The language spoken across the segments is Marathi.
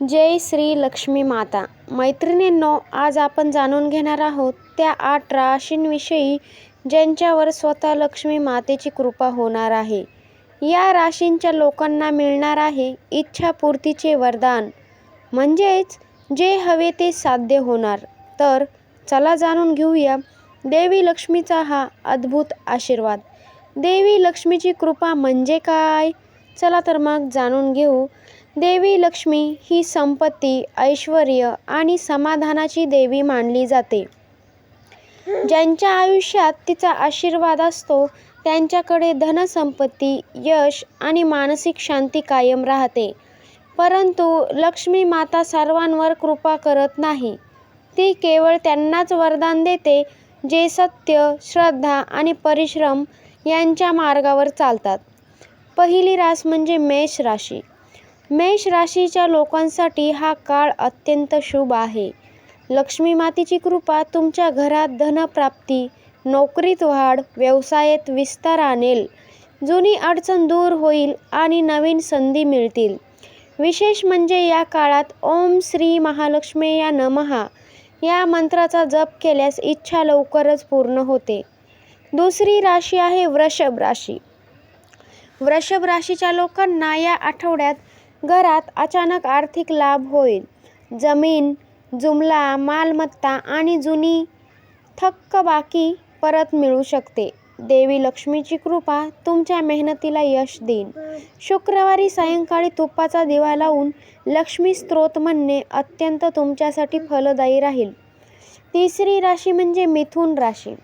जय श्री लक्ष्मी माता. मैत्रिणींनो, आज आपण जाणून घेणार आहोत त्या 8 राशींविषयी ज्यांच्यावर स्वतः लक्ष्मी मातेची कृपा होणार आहे. या राशींच्या लोकांना मिळणार आहे इच्छापूर्तीचे वरदान, म्हणजेच जे हवे ते साध्य होणार. तर चला जाणून घेऊया देवी लक्ष्मीचा हा अद्भुत आशीर्वाद. देवी लक्ष्मीची कृपा म्हणजे काय? चला तर मग जाणून घेऊ. देवी लक्ष्मी ही संपत्ती, ऐश्वर्य आणि समाधानाची देवी मानली जाते. ज्यांच्या आयुष्यात तिचा आशीर्वाद असतो त्यांच्याकडे धनसंपत्ती, यश आणि मानसिक शांती कायम राहते. परंतु लक्ष्मी माता सर्वांवर कृपा करत नाही. ती केवळ त्यांनाच वरदान देते जे सत्य, श्रद्धा आणि परिश्रम यांच्या मार्गावर चालतात. पहिली रास म्हणजे मेष राशी. मेष राशीच्या लोकांसाठी हा काळ अत्यंत शुभ आहे. लक्ष्मी मातेची कृपा तुमच्या घरात धनप्राप्ती, नोकरीत वाढ, व्यवसायात विस्तार आणेल. जुनी अडचण दूर होईल आणि नवीन संधी मिळतील. विशेष म्हणजे या काळात ओम श्री महालक्ष्मीया नमः या मंत्राचा जप केल्यास इच्छा लवकरच पूर्ण होते. दुसरी राशी आहे वृषभ राशी. वृषभ राशीच्या लोकांना या आठवड्यात घरात अचानक आर्थिक लाभ होईल. जमीन, जुमला, मालमत्ता आणि जुनी थकबाकी परत मिळू शकते. देवी लक्ष्मीची कृपा तुमच्या मेहनतीला यश देईल. शुक्रवारी सायंकाळी तुपाचा दिवा लावून लक्ष्मी स्तोत्र म्हणणे अत्यंत तुमच्यासाठी फलदायी राहील. तिसरी राशी म्हणजे मिथुन राशी.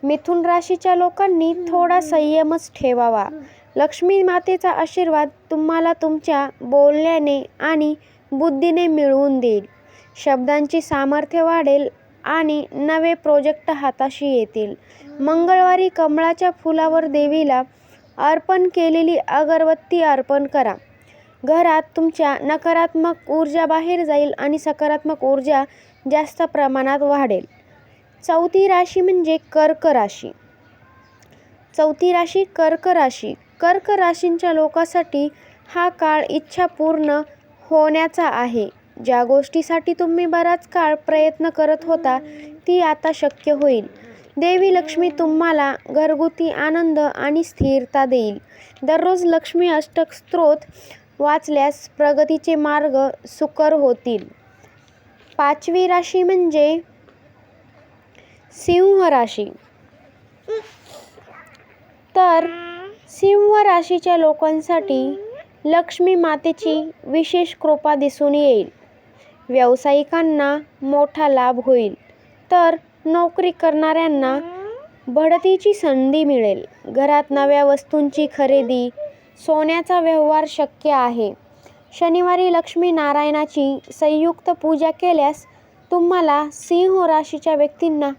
मिथुन राशीच्या लोकांनी थोडा संयमच ठेवावा. लक्ष्मी मातेचा आशीर्वाद तुम्हाला तुमच्या बोलण्याने आणि बुद्धीने मिळवून देईल. शब्दांची सामर्थ्य वाढेल आणि नवे प्रोजेक्ट हाताशी येतील. मंगळवारी कमळाच्या फुलावर देवीला अर्पण केलेली अगरबत्ती अर्पण करा. घरात तुमच्या नकारात्मक ऊर्जा बाहेर जाईल आणि सकारात्मक ऊर्जा जास्त प्रमाणात वाढेल. चौथी राशी म्हणजे कर्क राशी. चौथी राशी कर्क राशी. कर्क राशींच्या लोकांसाठी हा काळ इच्छा पूर्ण होण्याचा आहे. ज्या गोष्टीसाठी तुम्ही बराच काळ प्रयत्न करत होता ती आता शक्य होईल. देवी लक्ष्मी तुम्हाला घरगुती आनंद आणि स्थिरता देईल. दररोज लक्ष्मी अष्टक स्तोत्र वाचल्यास प्रगतीचे मार्ग सुकर होतील. पाचवी राशी म्हणजे सिंह राशी. तर सिंह राशीच्या लोकांसाठी लक्ष्मी मातेची विशेष कृपा दिसून येईल. व्यावसायिकांना मोठा लाभ होईल, तर नोकरी करणाऱ्यांना बढतीची संधी मिळेल. घरात नव्या वस्तूंची खरेदी, सोन्याचा व्यवहार शक्य आहे. शनिवारी लक्ष्मी नारायणाची संयुक्त पूजा केल्यास तुम्हाला सिंह राशीच्या व्यक्तींना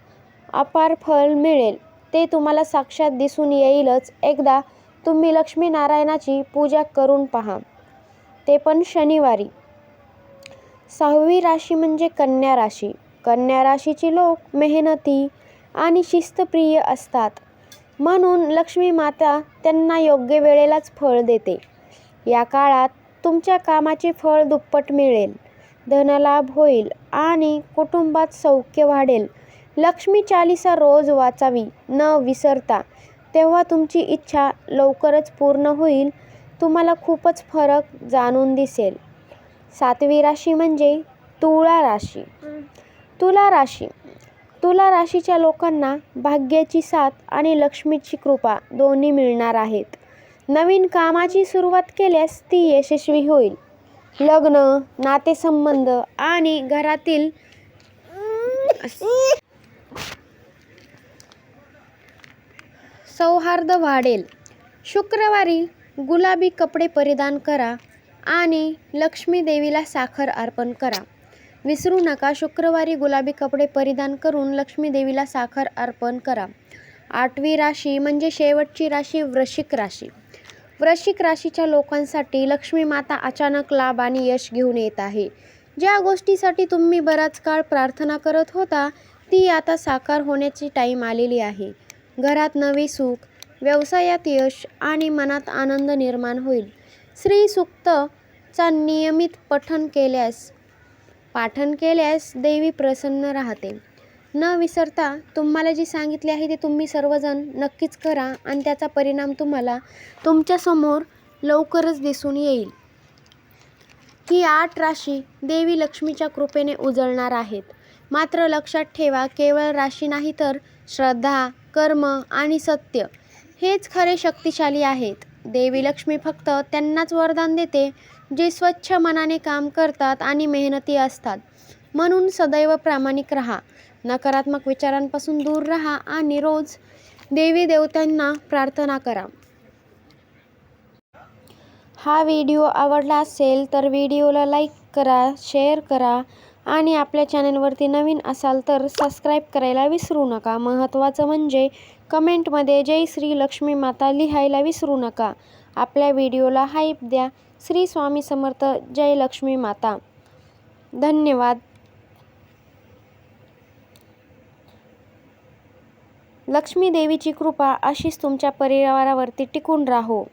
अपार फळ मिळेल. ते तुम्हाला साक्षात दिसून येईलच. एकदा तुम्ही लक्ष्मी नारायणाची पूजा करून पहा, ते पण शनिवारी. सहावी राशी म्हणजे कन्या राशी. कन्या राशीचे लोक मेहनती आणि शिस्तप्रिय असतात, म्हणून लक्ष्मी माता त्यांना योग्य वेळेलाच फळ देते. या काळात तुमच्या कामाचे फळ दुप्पट मिळेल. धनलाभ होईल आणि कुटुंबात सौख्य वाढेल. लक्ष्मी चालीसा रोज वाचावी न विसरता, तेव्हा तुमची इच्छा लवकरच पूर्ण होईल. तुम्हाला खूपच फरक जाणून दिसेल. सातवी राशी म्हणजे तुला राशी. तुला राशी. तुला राशीच्या लोकांना भाग्याची साथ आणि लक्ष्मीची कृपा दोन्ही मिळणार आहेत. नवीन कामाची सुरुवात केल्यास ती यशस्वी होईल. लग्न, नातेसंबंध आणि घरातील सौहार्द वाढेल. शुक्रवारी गुलाबी कपडे परिधान करा आणि लक्ष्मी देवीला साखर अर्पण करा. विसरू नका, शुक्रवारी गुलाबी कपडे परिधान करून लक्ष्मी देवीला साखर अर्पण करा. आठवी राशी म्हणजे शेवटची राशी वृश्चिक राशी. वृश्चिक राशीच्या लोकांसाठी लक्ष्मी माता अचानक लाभ आणि यश घेऊन येत आहे. ज्या गोष्टीसाठी तुम्ही बराच काळ प्रार्थना करत होता ती आता साकार होण्याची टाईम आलेली आहे. घरात नवे सुख, व्यवसायात यश आणि मनात आनंद निर्माण होईल. श्री सूक्त चा नियमित पाठन केल्यास देवी प्रसन्न राहते. न विसरता तुम्हाला जे सांगितले आहे ते तुम्ही सर्वजण नक्कीच करा आणि त्याचा परिणाम तुम्हाला तुमच्यासमोर लवकरच दिसून येईल. ही 8 राशी देवी लक्ष्मीच्या कृपेने उजळणार आहेत. मात्र लक्षात ठेवा, केवळ राशी नाही तर श्रद्धा, कर्म आणि सत्य हेच खरे शक्तिशाली आहेत. देवी लक्ष्मी फक्त त्यांनाच वरदान देते जे स्वच्छ मनाने काम करतात आणि मेहनती असतात. म्हणून सदैव प्रामाणिक राहा, नकारात्मक विचारांपासून दूर राहा आणि रोज देवी देवतांना प्रार्थना करा. हा व्हिडिओ आवडला असेल तर व्हिडिओला लाईक करा, शेअर करा आणि आपल्या चॅनलवरती नवीन असाल तर सबस्क्राईब करायला विसरू नका. महत्त्वाचं म्हणजे कमेंटमध्ये जय श्री लक्ष्मी माता लिहायला विसरू नका. आपल्या व्हिडिओला हाईप द्या. श्री स्वामी समर्थ. जय लक्ष्मी माता. धन्यवाद. लक्ष्मी देवीची कृपा अशीच तुमच्या परिवारावरती टिकून राहो.